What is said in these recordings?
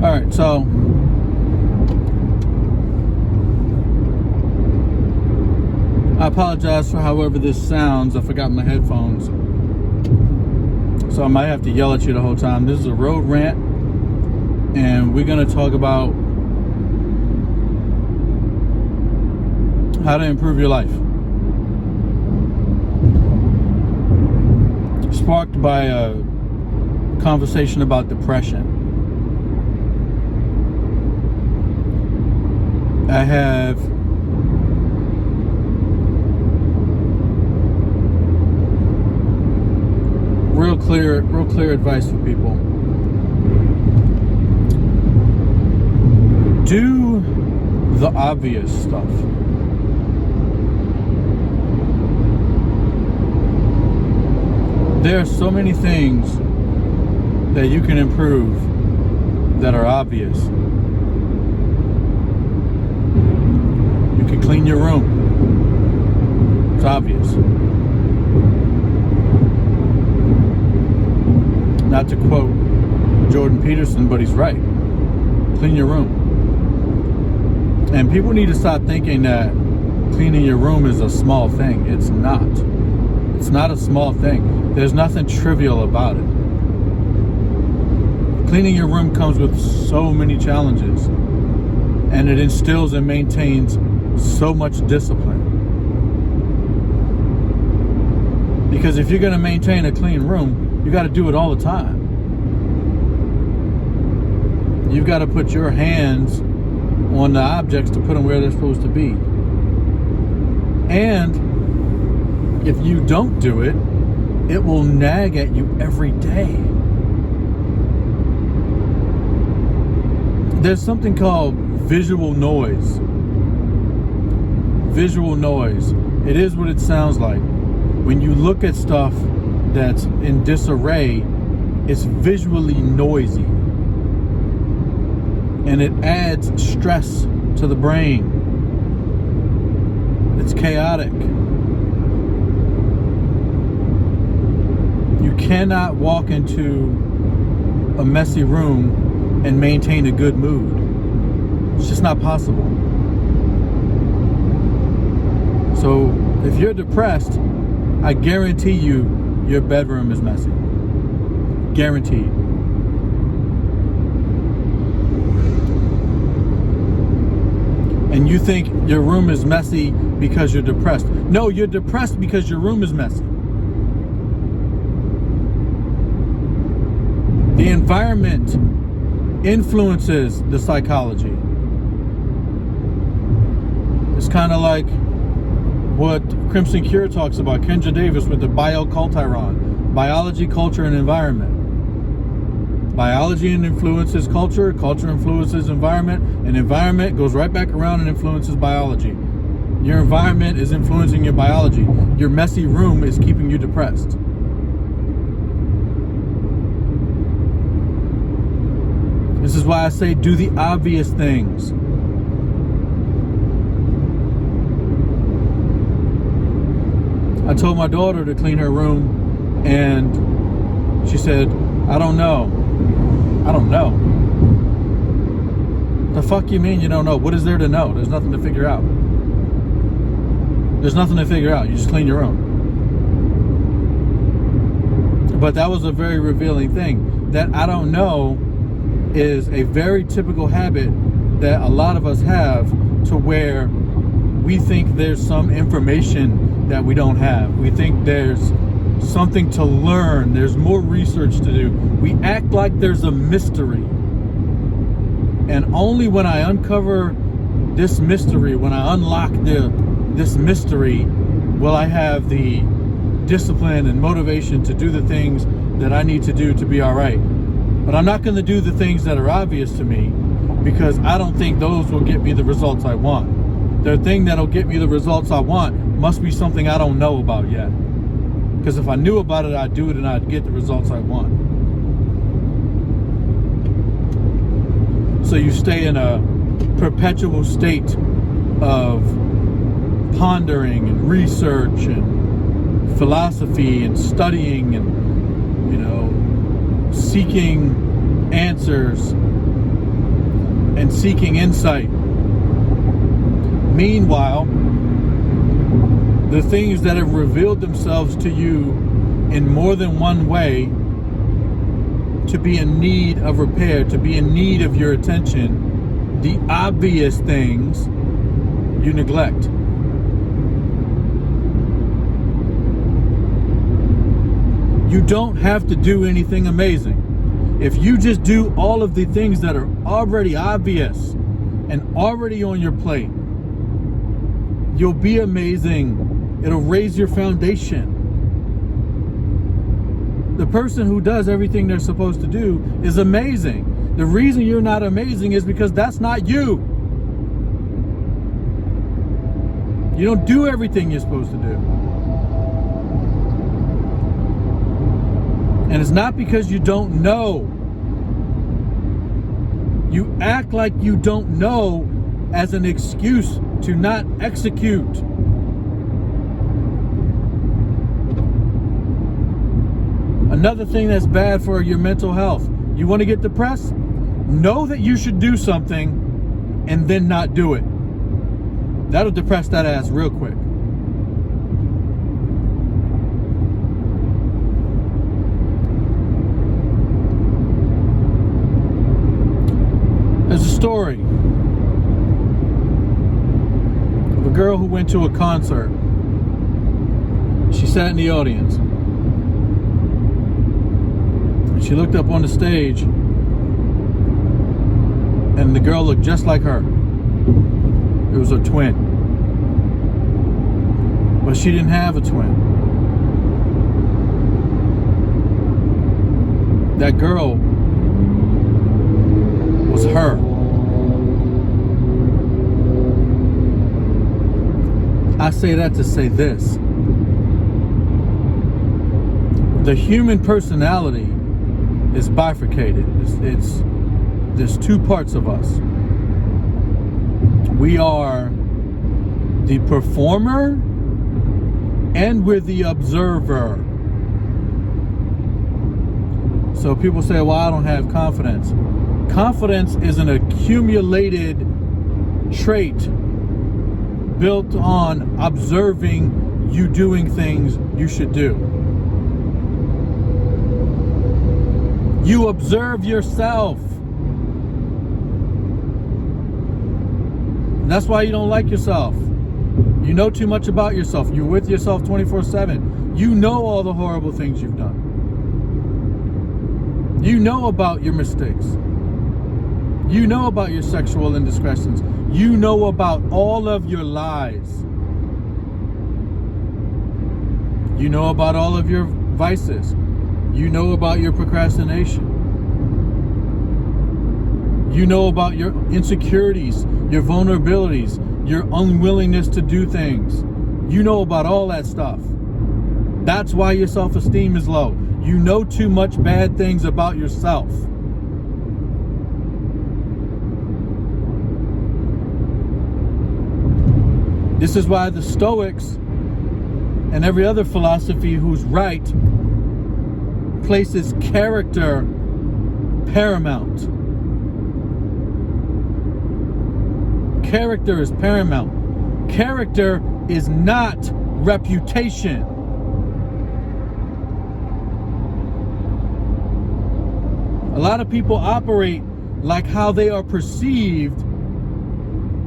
Alright, so I apologize for however this sounds. I forgot my headphones, so I might have to yell at you the whole time. This is a road rant, and we're going to talk about how to improve your life. Sparked by a conversation about depression. I have real clear advice for people. Do the obvious stuff. There are so many things that you can improve that are obvious. You can clean your room. It's obvious. Not to quote Jordan Peterson, but he's right. Clean your room. And people need to stop thinking that cleaning your room is a small thing. It's not. It's not a small thing. There's nothing trivial about it. Cleaning your room comes with so many challenges, and it instills and maintains so much discipline. Because if you're going to maintain a clean room, you got to do it all the time. You've got to put your hands on the objects to put them where they're supposed to be. And if you don't do it, it will nag at you every day. There's something called visual noise. Visual noise. It is what it sounds like. When you look at stuff that's in disarray, it's visually noisy. And it adds stress to the brain. It's chaotic. You cannot walk into a messy room and maintain a good mood. It's just not possible. So if you're depressed, I guarantee you your bedroom is messy. Guaranteed. And you think your room is messy because you're depressed. No, you're depressed because your room is messy. The environment influences the psychology. It's kind of like what Crimson Cure talks about, Kendra Davis, with the bioculturon, biology, culture, and environment. Biology influences culture, culture influences environment, and environment goes right back around and influences biology. Your environment is influencing your biology. Your messy room is keeping you depressed. This is why I say do the obvious things. I told my daughter to clean her room, and she said, I don't know. I don't know. The fuck you mean you don't know? What is there to know? There's nothing to figure out. There's nothing to figure out. You just clean your room. But that was a very revealing thing. That I don't know is a very typical habit that a lot of us have, to where we think there's some information that we don't have. We think there's something to learn. There's more research to do. We act like there's a mystery. And only when I uncover this mystery, when I unlock this mystery, will I have the discipline and motivation to do the things that I need to do to be all right. But I'm not going to do the things that are obvious to me, because I don't think those will get me the results I want. The thing that'll get me the results I want must be something I don't know about yet. Because if I knew about it, I'd do it and I'd get the results I want. So you stay in a perpetual state of pondering and research and philosophy and studying and, seeking answers and seeking insight. Meanwhile, the things that have revealed themselves to you in more than one way to be in need of repair, to be in need of your attention, the obvious things you neglect. You don't have to do anything amazing. If you just do all of the things that are already obvious and already on your plate, you'll be amazing. It'll raise your foundation. The person who does everything they're supposed to do is amazing. The reason you're not amazing is because that's not you. You don't do everything you're supposed to do. And it's not because you don't know. You act like you don't know as an excuse to not execute. Another thing that's bad for your mental health. You want to get depressed? Know that you should do something and then not do it. That'll depress that ass real quick. There's a story of a girl who went to a concert. She sat in the audience. And she looked up on the stage, and the girl looked just like her. It was a twin. But she didn't have a twin. That girl was her. I say that to say this. The human personality is bifurcated. There's two parts of us. We are the performer and we're the observer. So people say, well, I don't have confidence. Confidence is an accumulated trait built on observing you doing things you should do. You observe yourself. And that's why you don't like yourself. You know too much about yourself. You're with yourself 24/7. You know all the horrible things you've done. You know about your mistakes. You know about your sexual indiscretions. You know about all of your lies. You know about all of your vices. You know about your procrastination. You know about your insecurities, your vulnerabilities, your unwillingness to do things. You know about all that stuff. That's why your self-esteem is low. You know too much bad things about yourself. This is why the Stoics and every other philosophy who's right places character paramount. Character is paramount. Character is not reputation. A lot of people operate like how they are perceived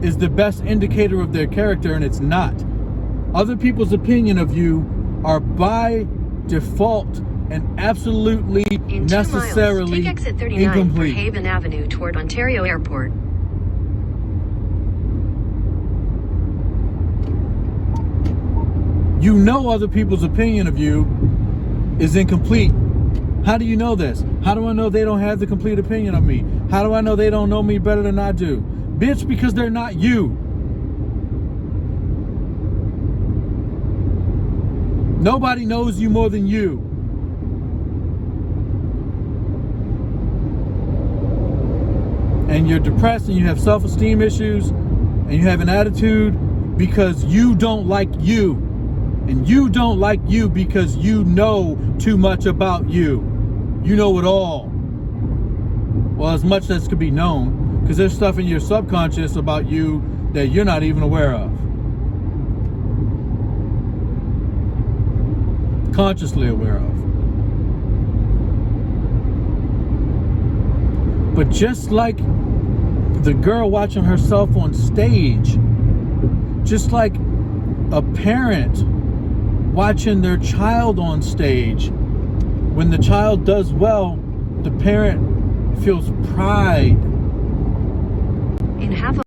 is the best indicator of their character, and it's not. Other people's opinion of you are by default and absolutely in 2 necessarily miles, take exit 39 incomplete. for Haven Avenue toward Ontario Airport. You know other people's opinion of you is incomplete. How do you know this? How do I know they don't have the complete opinion of me? How do I know they don't know me better than I do? Bitch, because they're not you. Nobody knows you more than you. And you're depressed and you have self-esteem issues and you have an attitude because you don't like you. And you don't like you because you know too much about you. You know it all. Well, as much as could be known. Because there's stuff in your subconscious about you that you're not even aware of. Consciously aware of. But just like the girl watching herself on stage, just like a parent watching their child on stage, when the child does well, the parent feels pride. In half